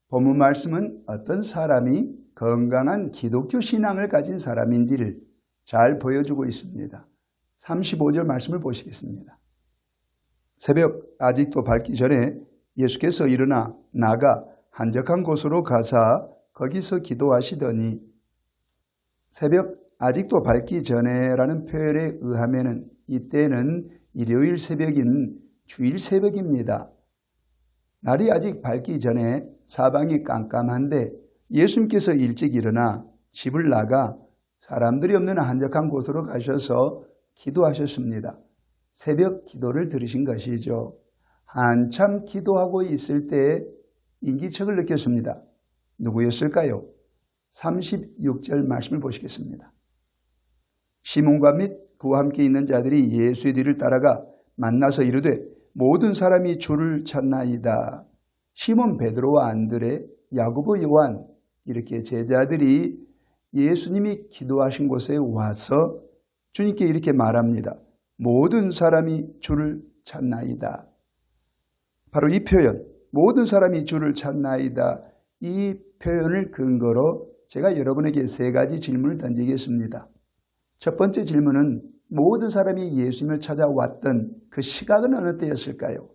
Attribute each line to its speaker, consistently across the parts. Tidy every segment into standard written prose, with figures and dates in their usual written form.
Speaker 1: 본문 말씀은 어떤 사람이 건강한 기독교 신앙을 가진 사람인지를 잘 보여주고 있습니다. 35절 말씀을 보시겠습니다. 새벽 아직도 밝기 전에 예수께서 일어나 나가 한적한 곳으로 가사 거기서 기도하시더니, 새벽 아직도 밝기 전에라는 표현에 의하면 이때는 일요일 새벽인 주일 새벽입니다. 날이 아직 밝기 전에 사방이 깜깜한데 예수님께서 일찍 일어나 집을 나가 사람들이 없는 한적한 곳으로 가셔서 기도하셨습니다. 새벽 기도를 들으신 것이죠. 한참 기도하고 있을 때 인기척을 느꼈습니다. 누구였을까요? 36절 말씀을 보시겠습니다. 시몬과 및 그와 함께 있는 자들이 예수의 뒤를 따라가 만나서 이르되 모든 사람이 주를 찾나이다. 시몬 베드로와 안드레, 야고보, 요한 이렇게 제자들이 예수님이 기도하신 곳에 와서 주님께 이렇게 말합니다. 모든 사람이 주를 찾나이다. 바로 이 표현, 모든 사람이 주를 찾나이다. 이 표현을 근거로 제가 여러분에게 세 가지 질문을 던지겠습니다. 첫 번째 질문은 모든 사람이 예수님을 찾아왔던 그 시각은 어느 때였을까요?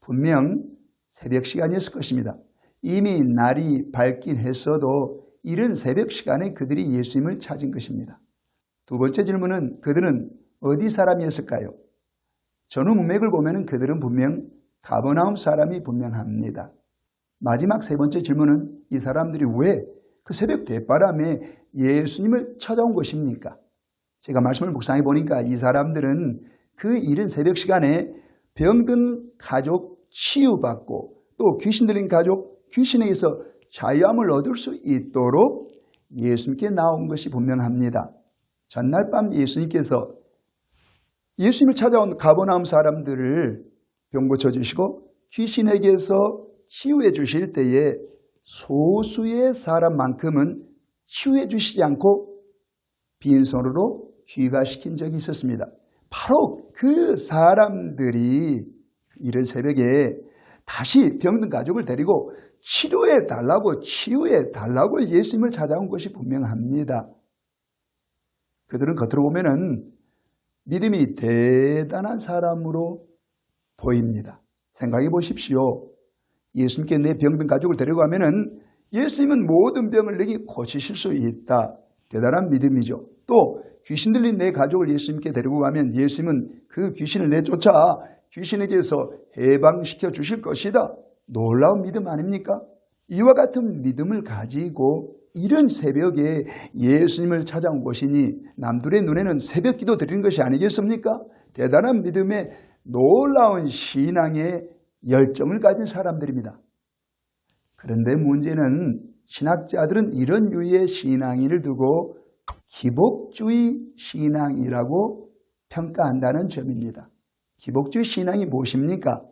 Speaker 1: 분명 새벽 시간이었을 것입니다. 이미 날이 밝긴 했어도 이른 새벽 시간에 그들이 예수님을 찾은 것입니다. 두 번째 질문은 그들은 어디 사람이었을까요? 전후 문맥을 보면 그들은 분명 가버나움 사람이 분명합니다. 마지막 세 번째 질문은 이 사람들이 왜 그 새벽 대바람에 예수님을 찾아온 것입니까? 제가 말씀을 묵상해 보니까 이 사람들은 그 이른 새벽 시간에 병든 가족 치유받고 또 귀신 들린 가족 귀신에게서 자유함을 얻을 수 있도록 예수님께 나온 것이 분명합니다. 전날 밤 예수님께서 예수님을 찾아온 가버나움 사람들을 병 고쳐주시고 귀신에게서 치유해 주실 때에 소수의 사람만큼은 치유해 주시지 않고 빈손으로 귀가시킨 적이 있었습니다. 바로 그 사람들이 이른 새벽에 다시 병든 가족을 데리고 치료해 달라고 치유해 달라고 예수님을 찾아온 것이 분명합니다. 그들은 겉으로 보면은 믿음이 대단한 사람으로 보입니다. 생각해 보십시오. 예수님께 내 병든 가족을 데려가면은 예수님은 모든 병을 내게 고치실 수 있다. 대단한 믿음이죠. 또 귀신 들린 내 가족을 예수님께 데리고 가면 예수님은 그 귀신을 내쫓아 귀신에게서 해방시켜 주실 것이다. 놀라운 믿음 아닙니까? 이와 같은 믿음을 가지고 이른 새벽에 예수님을 찾아온 것이니 남들의 눈에는 새벽 기도 드리는 것이 아니겠습니까? 대단한 믿음에 놀라운 신앙의 열정을 가진 사람들입니다. 그런데 문제는 신학자들은 이런 유의 신앙인을 두고 기복주의 신앙이라고 평가한다는 점입니다. 기복주의 신앙이 무엇입니까?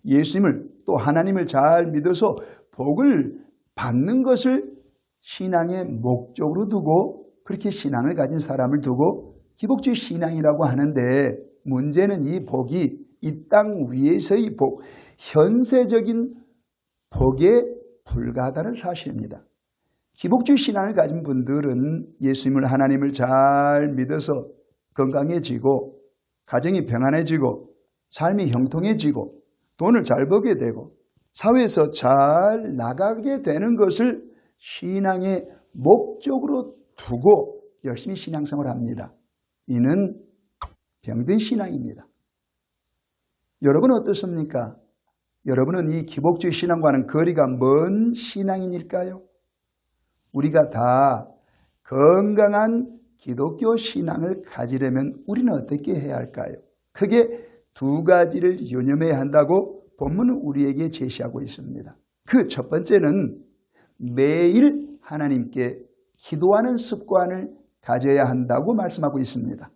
Speaker 1: 예수님을 또 하나님을 잘 믿어서 복을 받는 것을 신앙의 목적으로 두고 그렇게 신앙을 가진 사람을 두고 기복주의 신앙이라고 하는데 문제는 이 복이 이 땅 위에서의 복, 현세적인 복에 불과하다는 사실입니다. 기복주의 신앙을 가진 분들은 예수님을 하나님을 잘 믿어서 건강해지고 가정이 평안해지고 삶이 형통해지고 돈을 잘 벌게 되고 사회에서 잘 나가게 되는 것을 신앙의 목적으로 두고 열심히 신앙생활을 합니다. 이는 병든 신앙입니다. 여러분은 어떻습니까? 여러분은 이 기복주의 신앙과는 거리가 먼 신앙인일까요? 우리가 다 건강한 기독교 신앙을 가지려면 우리는 어떻게 해야 할까요? 크게 두 가지를 유념해야 한다고 본문은 우리에게 제시하고 있습니다. 그 첫 번째는 매일 하나님께 기도하는 습관을 가져야 한다고 말씀하고 있습니다.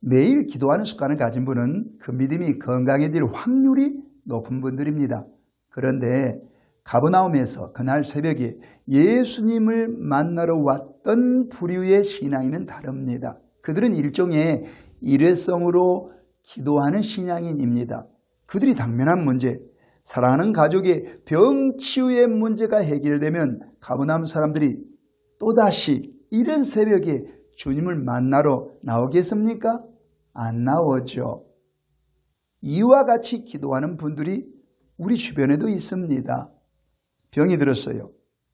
Speaker 1: 매일 기도하는 습관을 가진 분은 그 믿음이 건강해질 확률이 높은 분들입니다. 그런데 가버나움에서 그날 새벽에 예수님을 만나러 왔던 부류의 신앙인은 다릅니다. 그들은 일종의 일회성으로 기도하는 신앙인입니다. 그들이 당면한 문제, 사랑하는 가족의 병치유의 문제가 해결되면 가버나움 사람들이 또다시 이른 새벽에 주님을 만나러 나오겠습니까? 안 나오죠. 이와 같이 기도하는 분들이 우리 주변에도 있습니다. 병이 들었어요.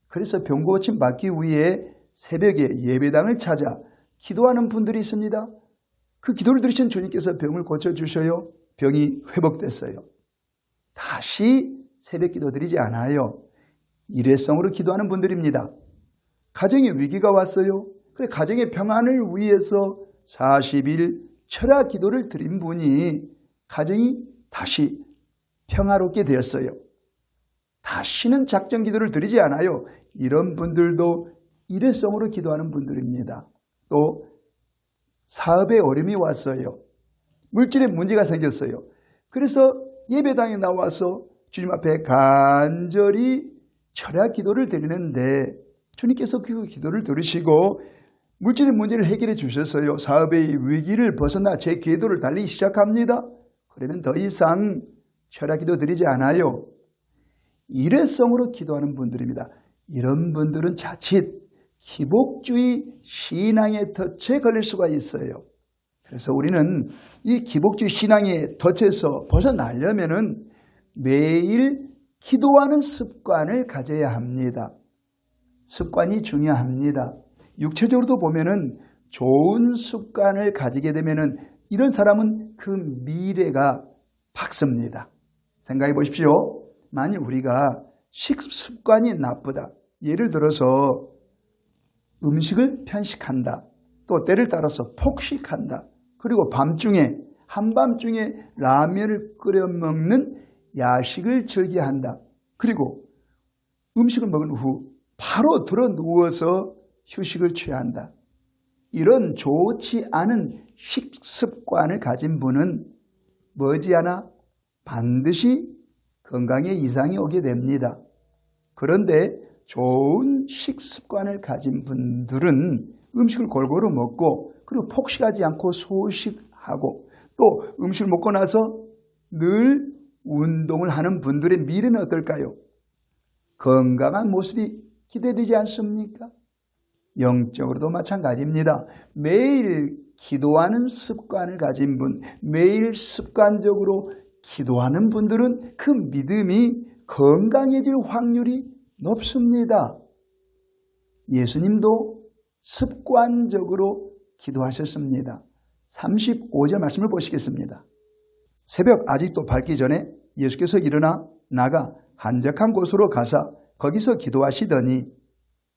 Speaker 1: 그래서 병고침 받기 위해 새벽에 예배당을 찾아 기도하는 분들이 있습니다. 그 기도를 들으신 주님께서 병을 고쳐주셔요. 병이 회복됐어요. 다시 새벽 기도 드리지 않아요. 일회성으로 기도하는 분들입니다. 가정에 위기가 왔어요. 그래 가정의 평안을 위해서 40일 철야 기도를 드린 분이 가정이 다시 평화롭게 되었어요. 다시는 작정 기도를 드리지 않아요. 이런 분들도 일회성으로 기도하는 분들입니다. 또 사업에 어려움이 왔어요. 물질에 문제가 생겼어요. 그래서 예배당에 나와서 주님 앞에 간절히 철야 기도를 드리는데 주님께서 그 기도를 들으시고 물질의 문제를 해결해 주셨어요. 사업의 위기를 벗어나 제 궤도를 달리기 시작합니다. 그러면 더 이상 철야 기도 드리지 않아요. 일회성으로 기도하는 분들입니다. 이런 분들은 자칫 기복주의 신앙의 덫에 걸릴 수가 있어요. 그래서 우리는 이 기복주의 신앙의 덫에서 벗어나려면 매일 기도하는 습관을 가져야 합니다. 습관이 중요합니다. 육체적으로도 보면은 좋은 습관을 가지게 되면은 이런 사람은 그 미래가 밝습니다. 생각해 보십시오. 만일 우리가 식습관이 나쁘다. 예를 들어서 음식을 편식한다. 또 때를 따라서 폭식한다. 그리고 밤중에 한밤중에 라면을 끓여 먹는 야식을 즐겨한다. 그리고 음식을 먹은 후 바로 들어 누워서 휴식을 취한다. 이런 좋지 않은 식습관을 가진 분은 머지않아 반드시 건강에 이상이 오게 됩니다. 그런데 좋은 식습관을 가진 분들은 음식을 골고루 먹고 그리고 폭식하지 않고 소식하고 또 음식을 먹고 나서 늘 운동을 하는 분들의 미래는 어떨까요? 건강한 모습이 기대되지 않습니까? 영적으로도 마찬가지입니다. 매일 기도하는 습관을 가진 분, 매일 습관적으로 기도하는 분들은 그 믿음이 건강해질 확률이 높습니다. 예수님도 습관적으로 기도하셨습니다. 35절 말씀을 보시겠습니다. 새벽 아직도 밝기 전에 예수께서 일어나 나가 한적한 곳으로 가사 거기서 기도하시더니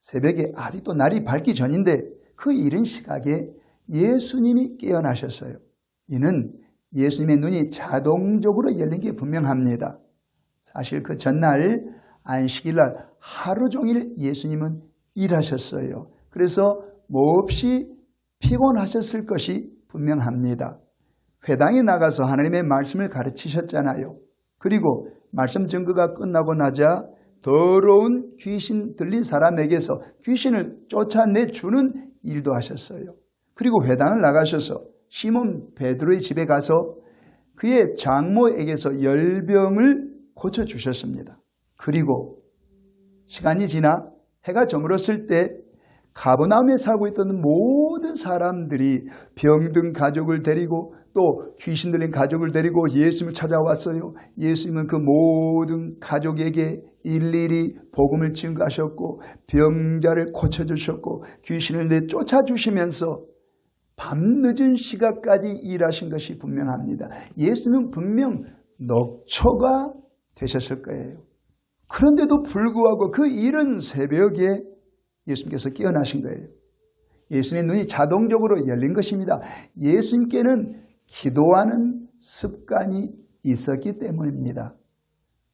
Speaker 1: 새벽에 아직도 날이 밝기 전인데 그 이른 시각에 예수님이 깨어나셨어요. 이는 예수님의 눈이 자동적으로 열린 게 분명합니다. 사실 그 전날 안식일날 하루 종일 예수님은 일하셨어요. 그래서 몹시 피곤하셨을 것이 분명합니다. 회당에 나가서 하나님의 말씀을 가르치셨잖아요. 그리고 말씀 증거가 끝나고 나자 더러운 귀신 들린 사람에게서 귀신을 쫓아내주는 일도 하셨어요. 그리고 회당을 나가셔서 시몬 베드로의 집에 가서 그의 장모에게서 열병을 고쳐주셨습니다. 그리고 시간이 지나 해가 저물었을 때 가버나움에 살고 있던 모든 사람들이 병든 가족을 데리고 또 귀신 들린 가족을 데리고 예수님을 찾아왔어요. 예수님은 그 모든 가족에게 일일이 복음을 증거하셨고 병자를 고쳐주셨고 귀신을 내쫓아주시면서 밤늦은 시각까지 일하신 것이 분명합니다. 예수님은 분명 녹초가 되셨을 거예요. 그런데도 불구하고 그 이른 새벽에 예수님께서 깨어나신 거예요. 예수님의 눈이 자동적으로 열린 것입니다. 예수님께는 기도하는 습관이 있었기 때문입니다.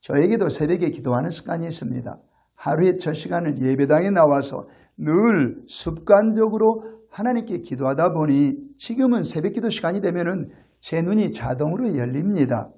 Speaker 1: 저에게도 새벽에 기도하는 습관이 있습니다. 하루에 첫 시간을 예배당에 나와서 늘 습관적으로 하나님께 기도하다 보니 지금은 새벽 기도 시간이 되면은 제 눈이 자동으로 열립니다.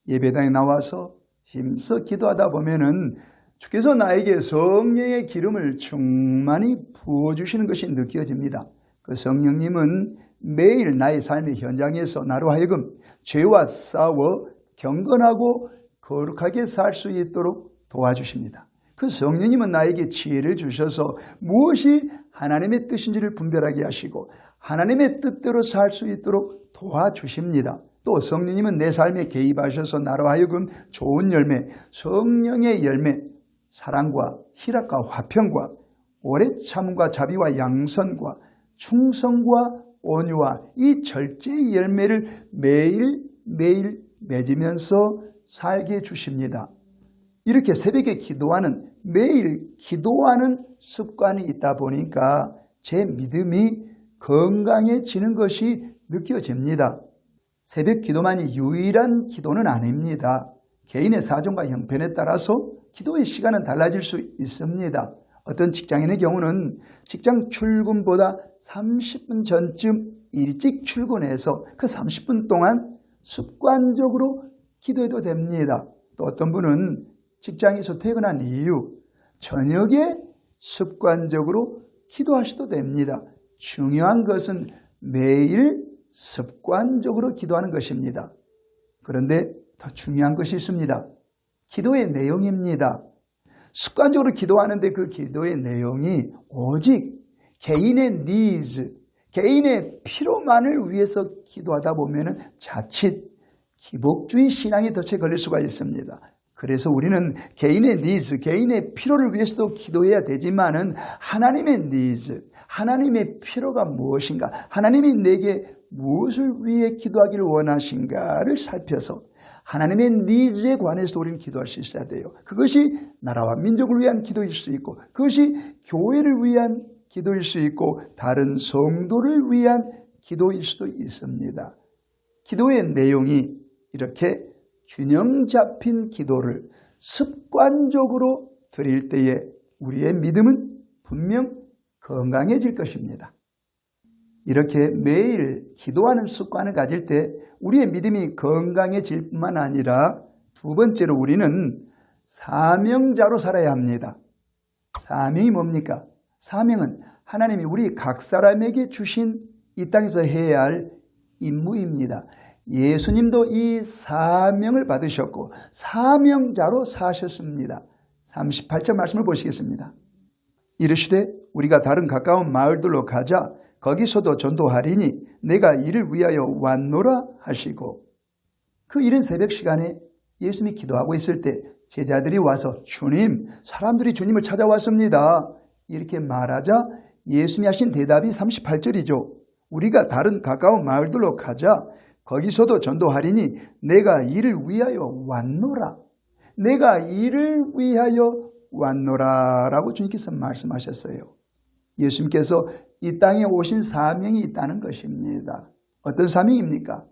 Speaker 1: 예배당에 나와서 힘써 기도하다 보면은 주께서 나에게 성령의 기름을 충만히 부어주시는 것이 느껴집니다. 그 성령님은 매일 나의 삶의 현장에서 나로 하여금 죄와 싸워 경건하고 거룩하게 살 수 있도록 도와주십니다. 그 성령님은 나에게 지혜를 주셔서 무엇이 하나님의 뜻인지를 분별하게 하시고 하나님의 뜻대로 살 수 있도록 도와주십니다. 또 성령님은 내 삶에 개입하셔서 나로 하여금 좋은 열매, 성령의 열매, 사랑과 희락과 화평과 오래 참음과 자비와 양선과 충성과 온유와 이 절제의 열매를 매일 맺으면서 살게 해주십니다. 이렇게 새벽에 기도하는, 매일 기도하는 습관이 있다 보니까 제 믿음이 건강해지는 것이 느껴집니다. 새벽 기도만이 유일한 기도는 아닙니다. 개인의 사정과 형편에 따라서 기도의 시간은 달라질 수 있습니다. 어떤 직장인의 경우는 직장 출근보다 30분 전쯤 일찍 출근해서 그 30분 동안 습관적으로 기도해도 됩니다. 또 어떤 분은 직장에서 퇴근한 이후 저녁에 습관적으로 기도하셔도 됩니다. 중요한 것은 매일 습관적으로 기도하는 것입니다. 그런데 더 중요한 것이 있습니다. 기도의 내용입니다. 습관적으로 기도하는데 그 기도의 내용이 오직 개인의 니즈, 개인의 필요만을 위해서 기도하다 보면 자칫 기복주의 신앙에 덫에 걸릴 수가 있습니다. 그래서 우리는 개인의 니즈, 개인의 필요를 위해서도 기도해야 되지만은 하나님의 니즈, 하나님의 필요가 무엇인가, 하나님이 내게 무엇을 위해 기도하기를 원하신가를 살펴서 하나님의 니즈에 관해서도 우리는 기도할 수 있어야 돼요. 그것이 나라와 민족을 위한 기도일 수 있고, 그것이 교회를 위한 기도일 수 있고, 다른 성도를 위한 기도일 수도 있습니다. 기도의 내용이 이렇게 균형 잡힌 기도를 습관적으로 드릴 때에 우리의 믿음은 분명 건강해질 것입니다. 이렇게 매일 기도하는 습관을 가질 때 우리의 믿음이 건강해질 뿐만 아니라 두 번째로 우리는 사명자로 살아야 합니다. 사명이 뭡니까? 사명은 하나님이 우리 각 사람에게 주신 이 땅에서 해야 할 임무입니다. 예수님도 이 사명을 받으셨고 사명자로 사셨습니다. 38절 말씀을 보시겠습니다. 이르시되 우리가 다른 가까운 마을들로 가자. 거기서도 전도하리니 내가 이를 위하여 왔노라 하시고, 그 이른 새벽 시간에 예수님이 기도하고 있을 때 제자들이 와서 주님, 사람들이 주님을 찾아왔습니다. 이렇게 말하자 예수님이 하신 대답이 38절이죠. 우리가 다른 가까운 마을들로 가자. 거기서도 전도하리니 내가 이를 위하여 왔노라. 내가 이를 위하여 왔노라 라고 주님께서 말씀하셨어요. 예수님께서 이 땅에 오신 사명이 있다는 것입니다. 어떤 사명입니까?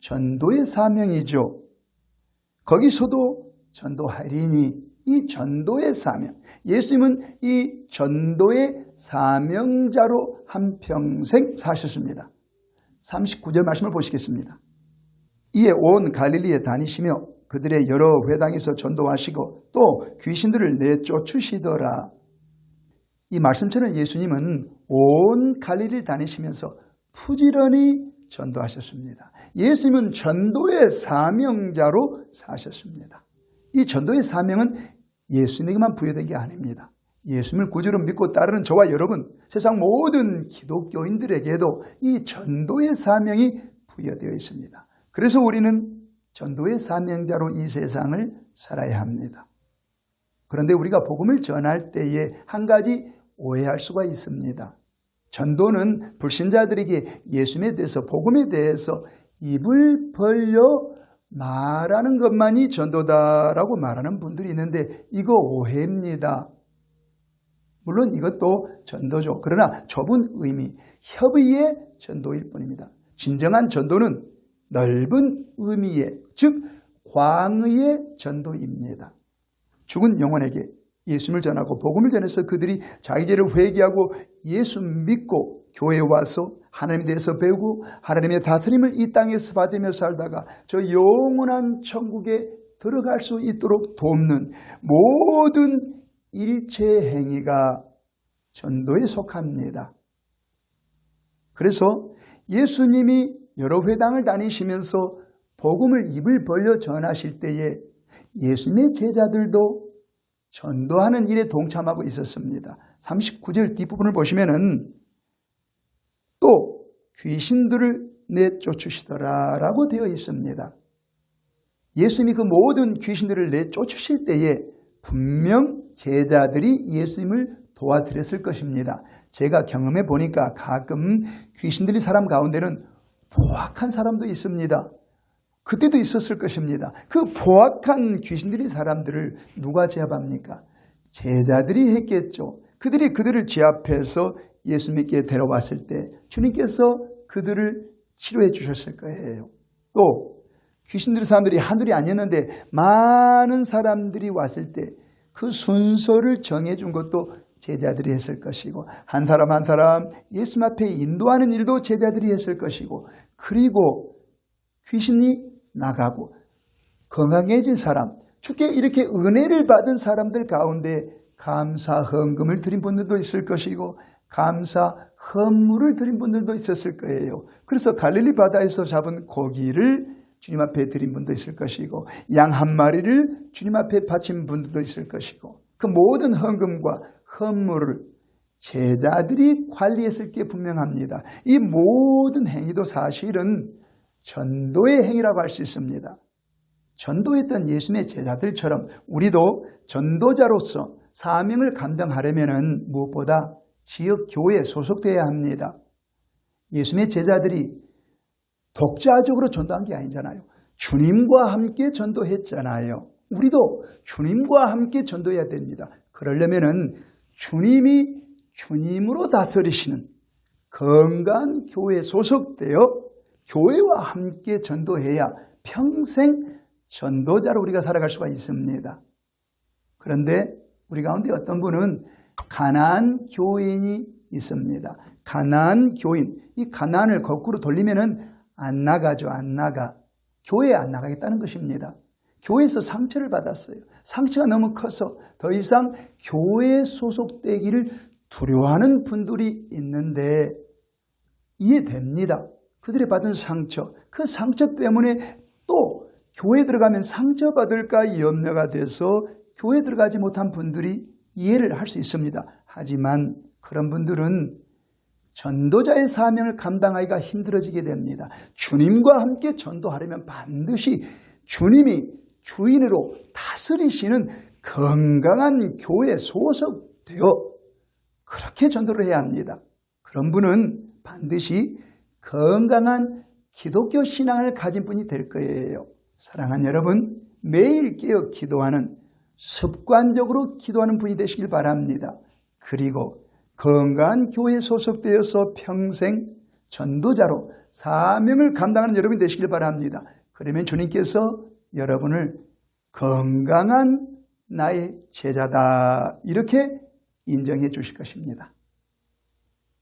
Speaker 1: 전도의 사명이죠. 거기서도 전도하리니, 이 전도의 사명, 예수님은 이 전도의 사명자로 한평생 사셨습니다. 39절 말씀을 보시겠습니다. 이에 온 갈릴리에 다니시며 그들의 여러 회당에서 전도하시고 또 귀신들을 내쫓으시더라. 이 말씀처럼 예수님은 온 갈릴리를 다니시면서 부지런히 전도하셨습니다. 예수님은 전도의 사명자로 사셨습니다. 이 전도의 사명은 예수님에게만 부여된 게 아닙니다. 예수님을 구주로 믿고 따르는 저와 여러분, 세상 모든 기독교인들에게도 이 전도의 사명이 부여되어 있습니다. 그래서 우리는 전도의 사명자로 이 세상을 살아야 합니다. 그런데 우리가 복음을 전할 때에 한 가지 오해할 수가 있습니다. 전도는 불신자들에게 예수님에 대해서, 복음에 대해서 입을 벌려 말하는 것만이 전도다라고 말하는 분들이 있는데 이거 오해입니다. 물론 이것도 전도죠. 그러나 좁은 의미, 협의의 전도일 뿐입니다. 진정한 전도는 넓은 의미의, 즉 광의의 전도입니다. 죽은 영혼에게 예수님을 전하고 복음을 전해서 그들이 자기 죄를 회개하고 예수 믿고 교회에 와서 하나님에 대해서 배우고 하나님의 다스림을 이 땅에서 받으며 살다가 저 영원한 천국에 들어갈 수 있도록 돕는 모든 일체 행위가 전도에 속합니다. 그래서 예수님이 여러 회당을 다니시면서 복음을 입을 벌려 전하실 때에 예수님의 제자들도 전도하는 일에 동참하고 있었습니다. 39절 뒷부분을 보시면은 또 귀신들을 내쫓으시더라라고 되어 있습니다. 예수님이 그 모든 귀신들을 내쫓으실 때에 분명 제자들이 예수님을 도와드렸을 것입니다. 제가 경험해 보니까 가끔 귀신들이 사람 가운데는 포악한 사람도 있습니다. 그때도 있었을 것입니다. 그 포악한 귀신들이 사람들을 누가 제압합니까? 제자들이 했겠죠. 그들을 제압해서 예수님께 데려왔을 때 주님께서 그들을 치료해 주셨을 거예요. 또 귀신들의 사람들이 한둘이 아니었는데 많은 사람들이 왔을 때 그 순서를 정해준 것도 제자들이 했을 것이고, 한 사람 한 사람 예수님 앞에 인도하는 일도 제자들이 했을 것이고, 그리고 귀신이 나가고 건강해진 사람, 주께 이렇게 은혜를 받은 사람들 가운데 감사 헌금을 드린 분들도 있을 것이고 감사 헌물을 드린 분들도 있었을 거예요. 그래서 갈릴리 바다에서 잡은 고기를 주님 앞에 드린 분도 있을 것이고 양 한 마리를 주님 앞에 바친 분들도 있을 것이고, 그 모든 헌금과 헌물을 제자들이 관리했을 게 분명합니다. 이 모든 행위도 사실은 전도의 행위라고 할 수 있습니다. 전도했던 예수님의 제자들처럼 우리도 전도자로서 사명을 감당하려면 무엇보다 지역 교회에 소속되어야 합니다. 예수님의 제자들이 독자적으로 전도한 게 아니잖아요. 주님과 함께 전도했잖아요. 우리도 주님과 함께 전도해야 됩니다. 그러려면 주님이 주님으로 다스리시는 건강한 교회에 소속되어 교회와 함께 전도해야 평생 전도자로 우리가 살아갈 수가 있습니다. 그런데 우리 가운데 어떤 분은 가나안 교인이 있습니다. 가나안 교인, 이 가나안을 거꾸로 돌리면은 안 나가죠. 안 나가. 교회에 안 나가겠다는 것입니다. 교회에서 상처를 받았어요. 상처가 너무 커서 더 이상 교회에 소속되기를 두려워하는 분들이 있는데 이해됩니다. 그들이 받은 상처, 그 상처 때문에 또 교회에 들어가면 상처받을까 염려가 돼서 교회에 들어가지 못한 분들이 이해를 할 수 있습니다. 하지만 그런 분들은 전도자의 사명을 감당하기가 힘들어지게 됩니다. 주님과 함께 전도하려면 반드시 주님이 주인으로 다스리시는 건강한 교회에 소속되어 그렇게 전도를 해야 합니다. 그런 분은 반드시 건강한 기독교 신앙을 가진 분이 될 거예요. 사랑하는 여러분, 매일 깨어 기도하는, 습관적으로 기도하는 분이 되시길 바랍니다. 그리고 건강한 교회에 소속되어서 평생 전도자로 사명을 감당하는 여러분이 되시길 바랍니다. 그러면 주님께서 여러분을 건강한 나의 제자다 이렇게 인정해 주실 것입니다.